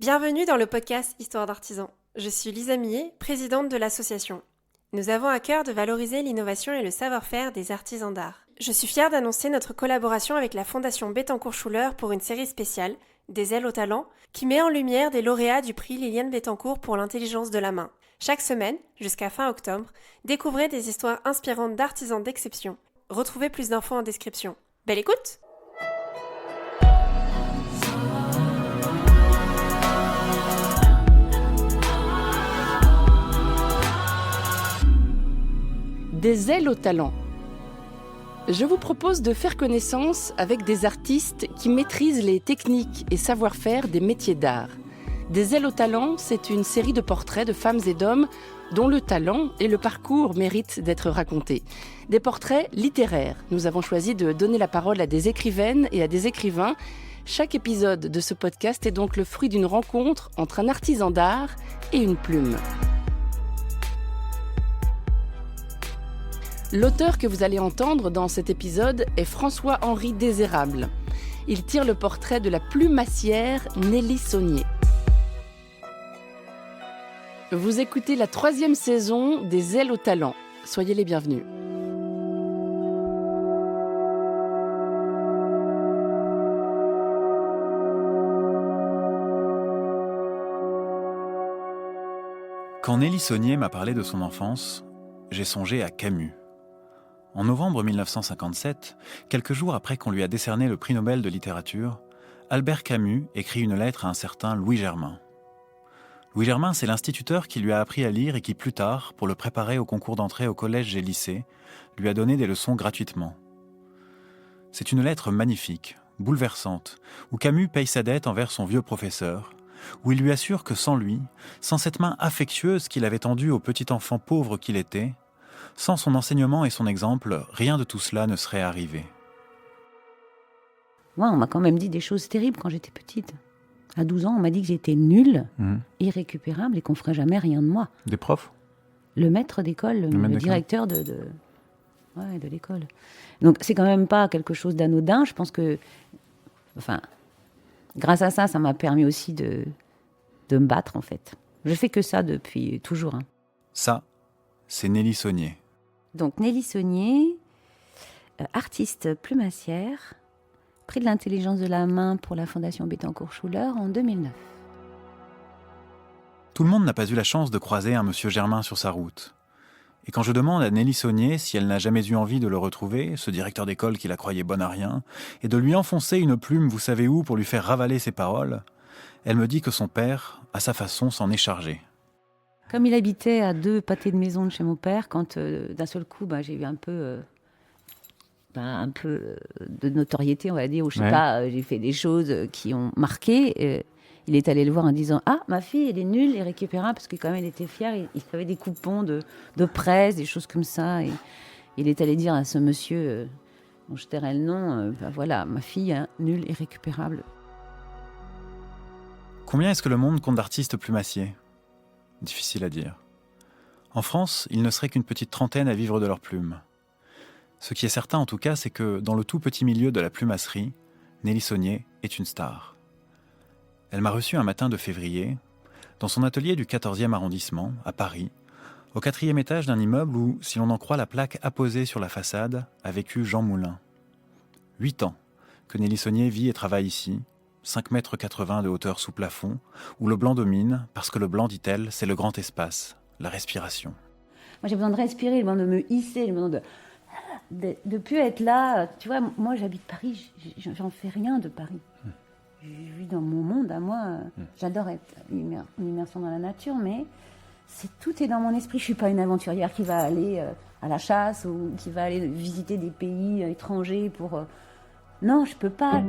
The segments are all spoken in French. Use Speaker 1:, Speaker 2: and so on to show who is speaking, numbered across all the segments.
Speaker 1: Bienvenue dans le podcast Histoire d'artisans. Je suis Lisa Millet, présidente de l'association. Nous avons à cœur de valoriser l'innovation et le savoir-faire des artisans d'art. Je suis fière d'annoncer notre collaboration avec la Fondation Bettencourt-Schuller pour une série spéciale, Des ailes au talent, qui met en lumière des lauréats du prix Liliane Bettencourt pour l'intelligence de la main. Chaque semaine, jusqu'à fin octobre, découvrez des histoires inspirantes d'artisans d'exception. Retrouvez plus d'infos en description. Belle écoute!
Speaker 2: Des ailes au talent. Je vous propose de faire connaissance avec des artistes qui maîtrisent les techniques et savoir-faire des métiers d'art. Des ailes au talent, c'est une série de portraits de femmes et d'hommes dont le talent et le parcours méritent d'être racontés. Des portraits littéraires. Nous avons choisi de donner la parole à des écrivaines et à des écrivains. Chaque épisode de ce podcast est donc le fruit d'une rencontre entre un artisan d'art et une plume. L'auteur que vous allez entendre dans cet épisode est François-Henri Désérable. Il tire le portrait de la plumassière Nelly Saunier. Vous écoutez la 3e saison des ailes au talent. Soyez les bienvenus.
Speaker 3: Quand Nelly Saunier m'a parlé de son enfance, j'ai songé à Camus. En novembre 1957, quelques jours après qu'on lui a décerné le prix Nobel de littérature, Albert Camus écrit une lettre à un certain Louis Germain. Louis Germain, c'est l'instituteur qui lui a appris à lire et qui, plus tard, pour le préparer au concours d'entrée au collège et lycée, lui a donné des leçons gratuitement. C'est une lettre magnifique, bouleversante, où Camus paye sa dette envers son vieux professeur, où il lui assure que sans lui, sans cette main affectueuse qu'il avait tendue au petit enfant pauvre qu'il était, sans son enseignement et son exemple, rien de tout cela ne serait arrivé.
Speaker 4: Moi, on m'a quand même dit des choses terribles quand j'étais petite. À 12 ans, on m'a dit que j'étais nulle, irrécupérable et qu'on ne ferait jamais rien de moi.
Speaker 3: Des profs ?
Speaker 4: Le maître d'école, le directeur de l'école. Donc, c'est quand même pas quelque chose d'anodin. Je pense que... Enfin, grâce à ça, ça m'a permis aussi de me battre, en fait. Je fais que ça depuis toujours.
Speaker 3: Ça, c'est Nelly Saunier.
Speaker 4: Donc, Nelly Saunier, artiste plumassière, prix de l'intelligence de la main pour la Fondation Bettencourt-Schuller en 2009.
Speaker 3: Tout le monde n'a pas eu la chance de croiser un monsieur Germain sur sa route. Et quand je demande à Nelly Saunier si elle n'a jamais eu envie de le retrouver, ce directeur d'école qui la croyait bonne à rien, et de lui enfoncer une plume vous savez où pour lui faire ravaler ses paroles, elle me dit que son père, à sa façon, s'en est chargé.
Speaker 4: Comme il habitait à 2 pâtés de maison de chez mon père, quand d'un seul coup, j'ai eu un peu de notoriété, on va dire, ou je sais pas, j'ai fait des choses qui ont marqué. Il est allé le voir en disant « Ah, ma fille, elle est nulle, irrécupérable », parce que quand même, elle était fière. Il avait des coupons de presse, des choses comme ça. Et il est allé dire à ce monsieur, dont je tairai le nom, voilà, ma fille, nulle, irrécupérable.
Speaker 3: Combien est-ce que le monde compte d'artistes plumassiers ? Difficile à dire. En France, il ne serait qu'une petite trentaine à vivre de leur plume. Ce qui est certain en tout cas, c'est que dans le tout petit milieu de la plumasserie, Nelly Saunier est une star. Elle m'a reçu un matin de février, dans son atelier du 14e arrondissement, à Paris, au 4e étage d'un immeuble où, si l'on en croit la plaque apposée sur la façade, a vécu Jean Moulin. 8 ans que Nelly Saunier vit et travaille ici, 5,80 m de hauteur sous plafond, où le blanc domine, parce que le blanc, dit-elle, c'est le grand espace, la respiration.
Speaker 4: Moi, j'ai besoin de respirer, j'ai besoin de me hisser, j'ai besoin de plus être là. Tu vois, moi, j'habite Paris, j'en fais rien de Paris. Je vis dans mon monde, à moi. J'adore être une immersion dans la nature, mais tout est dans mon esprit. Je ne suis pas une aventurière qui va aller à la chasse ou qui va aller visiter des pays étrangers pour... Non, je ne peux pas...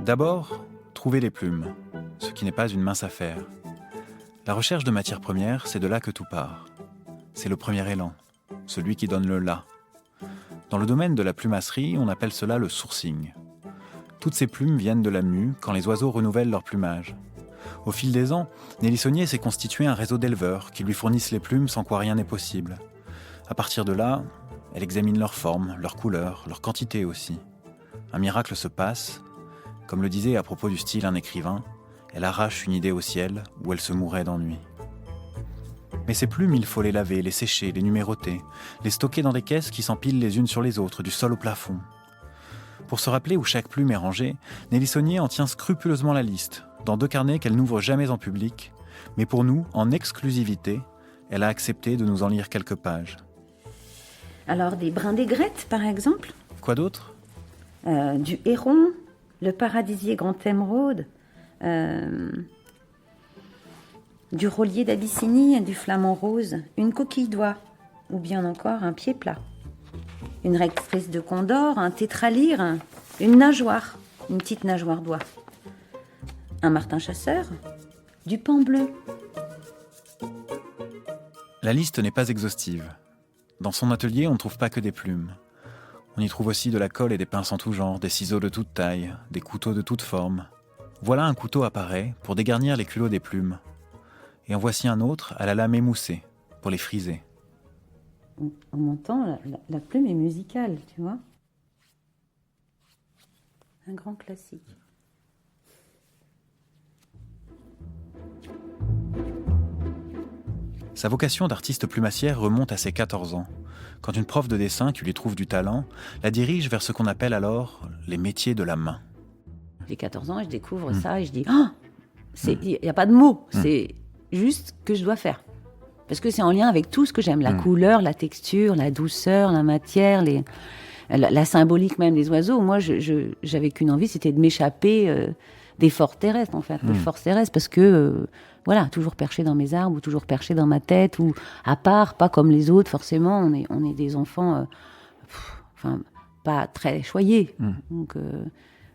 Speaker 3: D'abord, trouver les plumes, ce qui n'est pas une mince affaire. La recherche de matières premières, c'est de là que tout part. C'est le premier élan, celui qui donne le là. Dans le domaine de la plumasserie, on appelle cela le sourcing. Toutes ces plumes viennent de la mue quand les oiseaux renouvellent leur plumage. Au fil des ans, Nelly Saunier s'est constitué un réseau d'éleveurs qui lui fournissent les plumes sans quoi rien n'est possible. À partir de là, elle examine leur forme, leur couleur, leur quantité aussi. Un miracle se passe. Comme le disait à propos du style un écrivain, elle arrache une idée au ciel où elle se mourait d'ennui. Mais ces plumes, il faut les laver, les sécher, les numéroter, les stocker dans des caisses qui s'empilent les unes sur les autres, du sol au plafond. Pour se rappeler où chaque plume est rangée, Nelly Saunier en tient scrupuleusement la liste, dans 2 carnets qu'elle n'ouvre jamais en public, mais pour nous, en exclusivité, elle a accepté de nous en lire quelques pages.
Speaker 4: Alors, des brins d'aigrette, par exemple.
Speaker 3: Quoi d'autre ?
Speaker 4: Du héron, le paradisier grand émeraude, du rôlier d'Abyssinie, du flamant rose, une coquille d'oie, ou bien encore un pied plat. Une rectrice de condor, un tétralyre, une nageoire, une petite nageoire d'oie. Un martin chasseur, du paon bleu.
Speaker 3: La liste n'est pas exhaustive. Dans son atelier, on ne trouve pas que des plumes. On y trouve aussi de la colle et des pinces en tout genre, des ciseaux de toute taille, des couteaux de toute forme. Voilà un couteau à pareil pour dégarnir les culots des plumes. Et en voici un autre à la lame émoussée, pour les friser.
Speaker 4: En montant, la plume est musicale, tu vois. Un grand classique.
Speaker 3: Sa vocation d'artiste plumassière remonte à ses 14 ans, quand une prof de dessin qui lui trouve du talent la dirige vers ce qu'on appelle alors les métiers de la main.
Speaker 4: J'ai 14 ans et je découvre ça et je dis il n'y a pas de mots, c'est juste que je dois faire. Parce que c'est en lien avec tout ce que j'aime, la couleur, la texture, la douceur, la matière, la symbolique même des oiseaux. Moi, j'avais qu'une envie, c'était de m'échapper des forces terrestres, en fait. Des forces terrestres, parce que, toujours perché dans mes arbres, ou toujours perché dans ma tête, ou à part, pas comme les autres, forcément. On est des enfants, pas très choyés. Donc,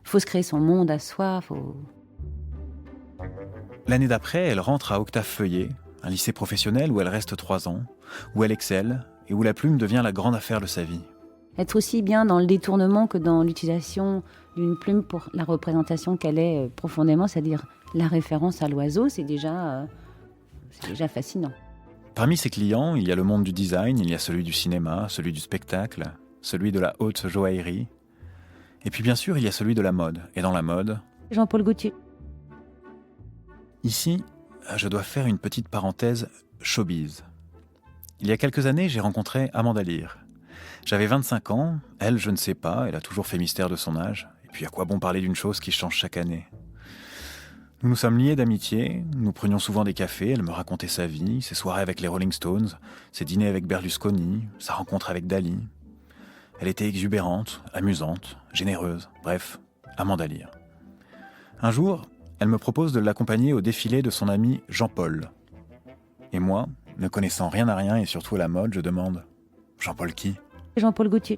Speaker 4: faut se créer son monde à soi,
Speaker 3: L'année d'après, elle rentre à Octave Feuillet, un lycée professionnel où elle reste 3 ans, où elle excelle et où la plume devient la grande affaire de sa vie.
Speaker 4: Être aussi bien dans le détournement que dans l'utilisation d'une plume pour la représentation qu'elle est profondément, c'est-à-dire la référence à l'oiseau, c'est déjà fascinant.
Speaker 3: Parmi ses clients, il y a le monde du design, il y a celui du cinéma, celui du spectacle, celui de la haute joaillerie. Et puis bien sûr, il y a celui de la mode. Et dans la mode...
Speaker 4: Jean-Paul Gaultier.
Speaker 3: Ici, je dois faire une petite parenthèse showbiz. Il y a quelques années, j'ai rencontré Amanda Lear. J'avais 25 ans, elle, je ne sais pas, elle a toujours fait mystère de son âge. Et puis à quoi bon parler d'une chose qui change chaque année ? Nous nous sommes liés d'amitié, nous prenions souvent des cafés, elle me racontait sa vie, ses soirées avec les Rolling Stones, ses dîners avec Berlusconi, sa rencontre avec Dali. Elle était exubérante, amusante, généreuse, bref, Amanda Lear. Un jour, elle me propose de l'accompagner au défilé de son ami Jean-Paul. Et moi, ne connaissant rien à rien et surtout à la mode, je demande « Jean-Paul qui ?»
Speaker 4: Jean-Paul Gaultier.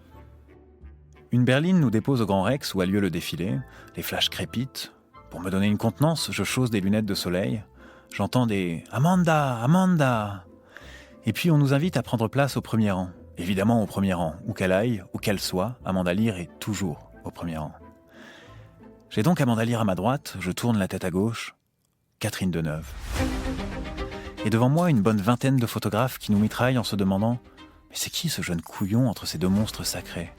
Speaker 3: Une berline nous dépose au Grand Rex où a lieu le défilé. Les flashs crépitent. Pour me donner une contenance, je chausse des lunettes de soleil. J'entends des « Amanda, Amanda !» Et puis on nous invite à prendre place au premier rang. Évidemment au premier rang. Où qu'elle aille, où qu'elle soit, Amanda Lear est toujours au premier rang. J'ai donc Amanda Lear à ma droite, je tourne la tête à gauche. Catherine Deneuve. Et devant moi, une bonne vingtaine de photographes qui nous mitraillent en se demandant « Mais c'est qui ce jeune couillon entre ces 2 monstres sacrés ?»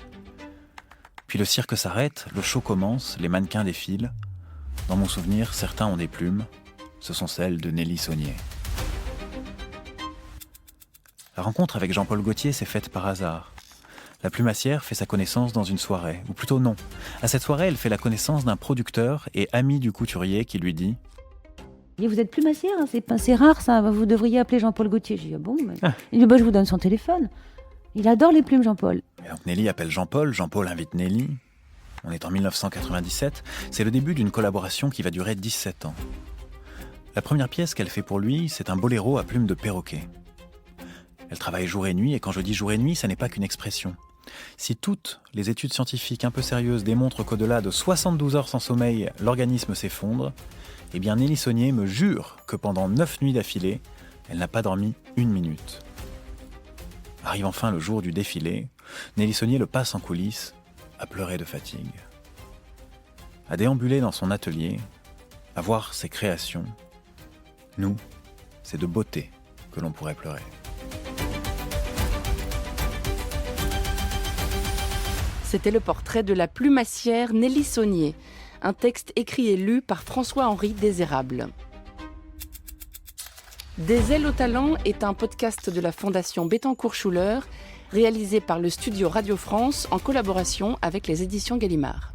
Speaker 3: Puis le cirque s'arrête, le show commence, les mannequins défilent. Dans mon souvenir, certains ont des plumes. Ce sont celles de Nelly Saunier. La rencontre avec Jean-Paul Gaultier s'est faite par hasard. La plumassière fait sa connaissance dans une soirée, ou plutôt non. À cette soirée, elle fait la connaissance d'un producteur et ami du couturier qui lui dit
Speaker 4: « Vous êtes plumassière, hein, c'est rare ça, vous devriez appeler Jean-Paul Gaultier. » J'ai dit « Ah bon ?» Il dit « Je vous donne son téléphone. » Il adore les plumes, Jean-Paul.
Speaker 3: Et donc Nelly appelle Jean-Paul, Jean-Paul invite Nelly. On est en 1997, c'est le début d'une collaboration qui va durer 17 ans. La première pièce qu'elle fait pour lui, c'est un boléro à plumes de perroquet. Elle travaille jour et nuit, et quand je dis jour et nuit, ça n'est pas qu'une expression. Si toutes les études scientifiques un peu sérieuses démontrent qu'au-delà de 72 heures sans sommeil, l'organisme s'effondre, eh bien Nelly Saunier me jure que pendant 9 nuits d'affilée, elle n'a pas dormi 1 minute. Arrive enfin le jour du défilé, Nelly Saunier le passe en coulisses, à pleurer de fatigue. À déambuler dans son atelier, à voir ses créations, nous, c'est de beauté que l'on pourrait pleurer.
Speaker 2: C'était le portrait de la plumassière Nelly Saunier, un texte écrit et lu par François-Henri Désérable. Des ailes au talent est un podcast de la Fondation Bettencourt-Schuller, réalisé par le studio Radio France en collaboration avec les éditions Gallimard.